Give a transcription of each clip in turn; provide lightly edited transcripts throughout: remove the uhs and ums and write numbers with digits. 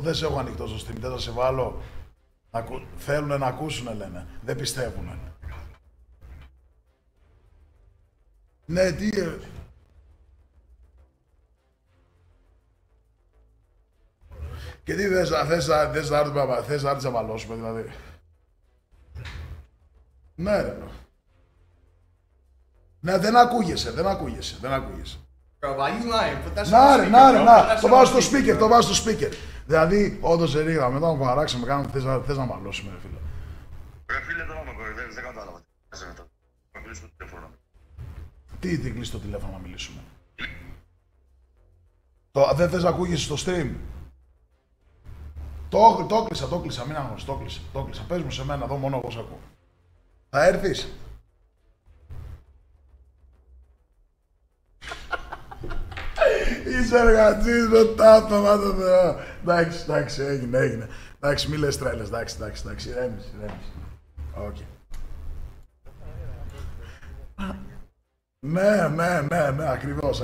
Δεν σε έχω ανοιχτό στο stream, δεν θα σε βάλω. Θέλουν να ακούσουν, λένε. Δεν πιστεύουν. Ναι, τι... Και τι θες να έρθεις να μαλώσουμε, δηλαδή. Ναι, ρε. Ναι, δεν ακούγεσαι. Να ρε, το βάζω στο speaker, Δηλαδή, όντως ρίγα, μετά μου παράξαμε, θες να μαλώσουμε, ρε φίλε. Ρε φίλε, τώρα με κοροϊδεύεις, δεν κατάλαβα. Να κλείσω το τηλέφωνο. Τι κλείσει το τηλέφωνο να μιλήσουμε. Δεν θες να ακούγεσαι στο stream. Το κλείσα, μην αγνώσεις, το κλείσα. Πες μου σε μένα, εδώ μόνο εγώ σ' ακούω. Θα έρθεις. Είσαι εργατής με τάπτωμα το Θεό. Εντάξει, έγινε. Εντάξει, μη λες τρέλες, εντάξει, ηρέμησε. Οκ. Ναι, ακριβώς.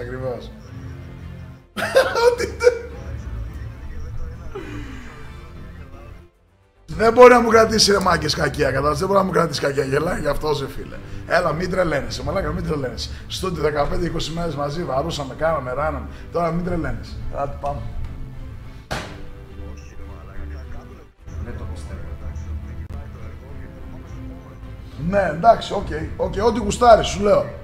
Δεν μπορεί να μου κρατήσει ρε μάγκες κακία, κατάλαβες, δεν μπορεί να μου κρατήσει κακία, γελάει γι' αυτό σε φίλε. Έλα, μην τρελαίνεσαι, μαλάκα, μην τρελαίνεσαι. Στούντι 15-20 μέρες μαζί, βαρούσαμε, κάναμε, ράναμε, τώρα μην τρελαίνεσαι. Άντε πάμε. Δεν το πιστεύω. Ναι, εντάξει, οκ, ό,τι γουστάρεις, σου λέω.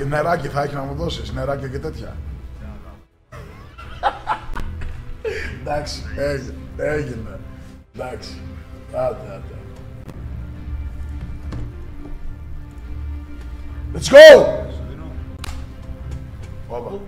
Νεράκι θα έχει να μου δώσεις, νεράκι και τέτοια. Εντάξει, έγινε. Εντάξει, άντε. Let's go! Όπα.